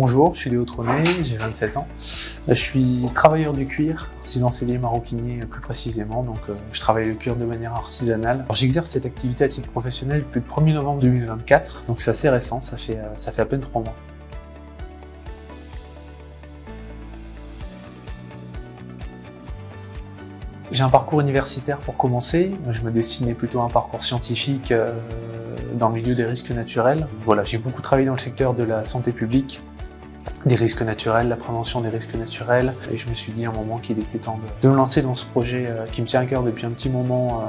Bonjour, je suis Léo Tronet, j'ai 27 ans. Je suis travailleur du cuir, artisan sellier maroquinier plus précisément, donc je travaille le cuir de manière artisanale. J'exerce cette activité à titre professionnel depuis le 1er novembre 2024, donc c'est assez récent, ça fait à peine 3 mois. J'ai un parcours universitaire pour commencer, je me destinais plutôt à un parcours scientifique dans le milieu des risques naturels. Voilà, j'ai beaucoup travaillé dans le secteur de la santé publique, des risques naturels, la prévention des risques naturels, et je me suis dit à un moment qu'il était temps de me lancer dans ce projet qui me tient à cœur depuis un petit moment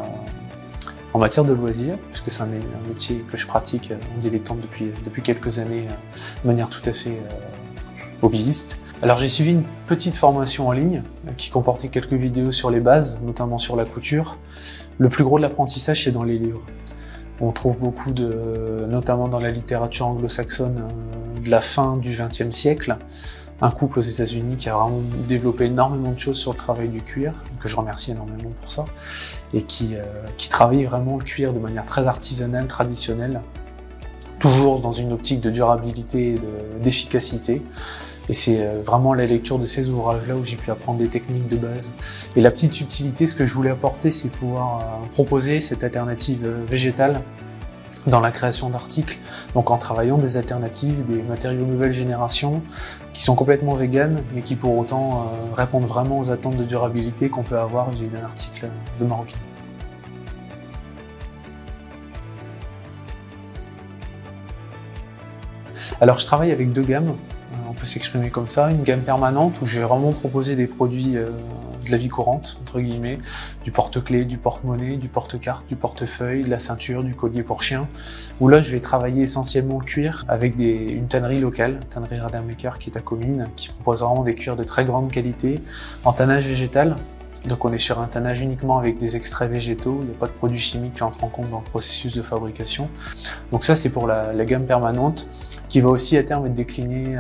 en matière de loisirs, puisque c'est un métier que je pratique en dilettante depuis quelques années de manière tout à fait hobbyiste. Alors j'ai suivi une petite formation en ligne qui comportait quelques vidéos sur les bases, notamment sur la couture. Le plus gros de l'apprentissage, c'est dans les livres. On trouve beaucoup notamment dans la littérature anglo-saxonne de la fin du XXe siècle, un couple aux États-Unis qui a vraiment développé énormément de choses sur le travail du cuir, que je remercie énormément pour ça, et qui travaille vraiment le cuir de manière très artisanale, traditionnelle, toujours dans une optique de durabilité et d'efficacité. Et c'est vraiment la lecture de ces ouvrages-là où j'ai pu apprendre des techniques de base. Et la petite subtilité, ce que je voulais apporter, c'est pouvoir proposer cette alternative végétale dans la création d'articles, donc en travaillant des alternatives, des matériaux nouvelle génération, qui sont complètement véganes, mais qui pour autant répondent vraiment aux attentes de durabilité qu'on peut avoir vis-à-vis d'un article de maroquinerie. Alors je travaille avec deux gammes. On peut s'exprimer comme ça, une gamme permanente où je vais vraiment proposer des produits de la vie courante, entre guillemets, du porte-clés, du porte-monnaie, du porte-carte, du portefeuille, de la ceinture, du collier pour chien, où là je vais travailler essentiellement le cuir avec une tannerie locale, tannerie Radermaker qui est à Comines, qui propose vraiment des cuirs de très grande qualité, en tannage végétal. Donc on est sur un tannage uniquement avec des extraits végétaux, il n'y a pas de produits chimiques qui entrent en compte dans le processus de fabrication. Donc ça c'est pour la gamme permanente, qui va aussi à terme être déclinée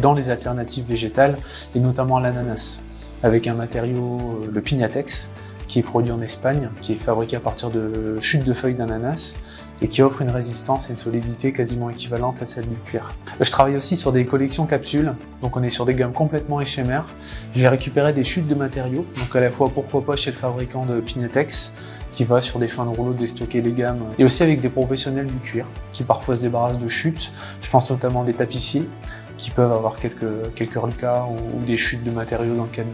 dans les alternatives végétales, et notamment l'ananas, avec un matériau, le Pignatex, qui est produit en Espagne, qui est fabriqué à partir de chutes de feuilles d'ananas, et qui offre une résistance et une solidité quasiment équivalente à celle du cuir. Je travaille aussi sur des collections capsules, donc on est sur des gammes complètement éphémères. Je vais récupérer des chutes de matériaux, donc à la fois pourquoi pas chez le fabricant de Pignatex, qui va sur des fins de rouleau déstocker les gammes, et aussi avec des professionnels du cuir, qui parfois se débarrassent de chutes. Je pense notamment des tapissiers, qui peuvent avoir quelques reliquats ou des chutes de matériaux dans le cadre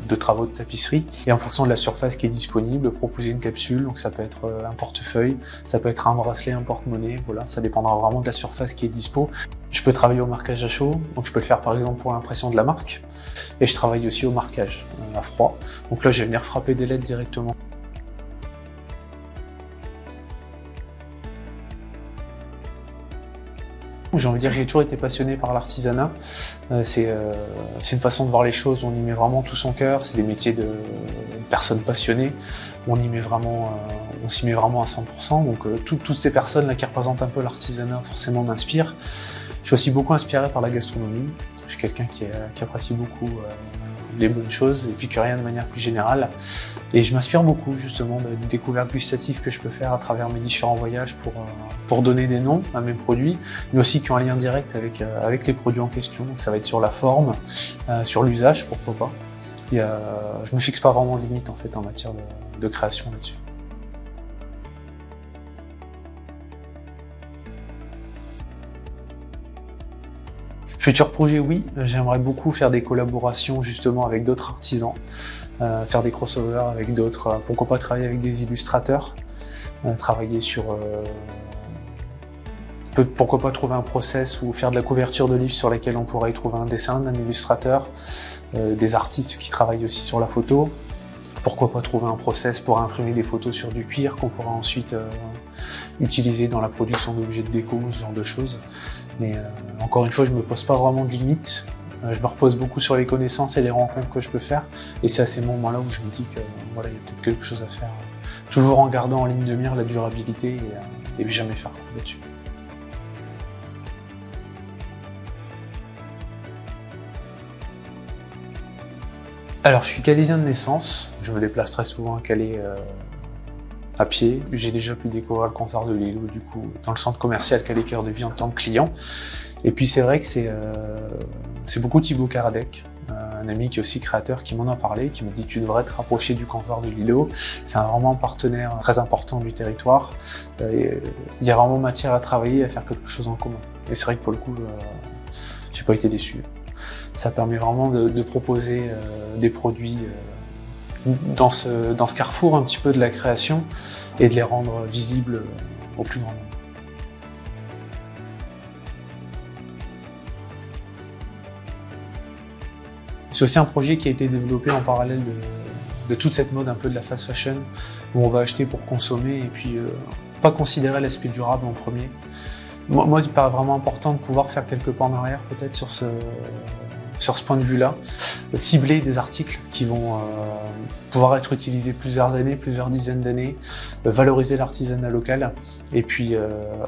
de travaux de tapisserie. Et en fonction de la surface qui est disponible, proposer une capsule, donc ça peut être un portefeuille, ça peut être un bracelet, un porte-monnaie, voilà, ça dépendra vraiment de la surface qui est dispo. Je peux travailler au marquage à chaud, donc je peux le faire par exemple pour l'impression de la marque, et je travaille aussi au marquage à froid. Donc là je vais venir frapper des lettres directement. J'ai envie de dire que j'ai toujours été passionné par l'artisanat. C'est une façon de voir les choses, on y met vraiment tout son cœur, c'est des métiers de personnes passionnées, on s'y met vraiment à 100%, donc toutes ces personnes-là qui représentent un peu l'artisanat forcément m'inspirent. Je suis aussi beaucoup inspiré par la gastronomie, je suis quelqu'un qui apprécie beaucoup les bonnes choses, épicurien de manière plus générale. Et je m'inspire beaucoup justement des découvertes gustatives que je peux faire à travers mes différents voyages pour donner des noms à mes produits, mais aussi qui ont un lien direct avec les produits en question. Donc ça va être sur la forme, sur l'usage, pourquoi pas. Je me fixe pas vraiment de limite en fait en matière de création là-dessus. Futur projet, oui, j'aimerais beaucoup faire des collaborations justement avec d'autres artisans, faire des crossovers avec d'autres, pourquoi pas travailler avec des illustrateurs, travailler sur... pourquoi pas trouver un process ou faire de la couverture de livres sur lesquels on pourrait y trouver un dessin d'un illustrateur, des artistes qui travaillent aussi sur la photo. Pourquoi pas trouver un process pour imprimer des photos sur du cuir qu'on pourra ensuite utiliser dans la production d'objets de déco, ce genre de choses. Mais encore une fois, je me pose pas vraiment de limites. Je me repose beaucoup sur les connaissances et les rencontres que je peux faire. Et c'est à ces moments-là où je me dis que voilà, il y a peut-être quelque chose à faire. Toujours en gardant en ligne de mire la durabilité et jamais faire court là-dessus. Alors, je suis calaisien de naissance. Je me déplace très souvent à Calais à pied. J'ai déjà pu découvrir le comptoir de Lilo, du coup, dans le centre commercial Calais Cœur de Vie en tant que client. Et puis c'est vrai que c'est beaucoup Thibaut Karadec, un ami qui est aussi créateur, qui m'en a parlé, qui me dit tu devrais te rapprocher du comptoir de Lilo. C'est vraiment un partenaire très important du territoire. Et il y a vraiment matière à travailler, à faire quelque chose en commun. Et c'est vrai que pour le coup, j'ai pas été déçu. Ça permet vraiment de proposer des produits dans ce carrefour un petit peu de la création et de les rendre visibles au plus grand nombre. C'est aussi un projet qui a été développé en parallèle de toute cette mode un peu de la fast fashion, où on va acheter pour consommer et puis pas considérer l'aspect durable en premier. Moi, il me paraît vraiment important de pouvoir faire quelques pas en arrière peut-être sur ce point de vue-là, cibler des articles qui vont pouvoir être utilisés plusieurs années, plusieurs dizaines d'années, valoriser l'artisanat local et puis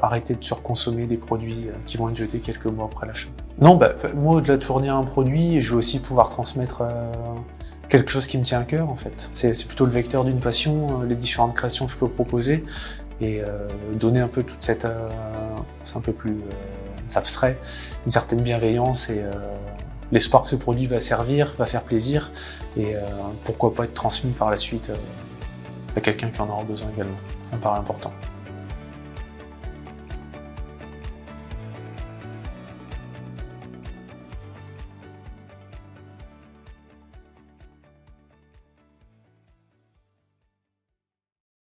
arrêter de surconsommer des produits qui vont être jetés quelques mois après l'achat. Non, moi au-delà de fournir un produit, je veux aussi pouvoir transmettre quelque chose qui me tient à cœur en fait. C'est plutôt le vecteur d'une passion, les différentes créations que je peux proposer et donner un peu toute cette... c'est un peu plus abstrait, une certaine bienveillance et l'espoir que ce produit va servir, va faire plaisir et pourquoi pas être transmis par la suite à quelqu'un qui en aura besoin également. Ça me paraît important.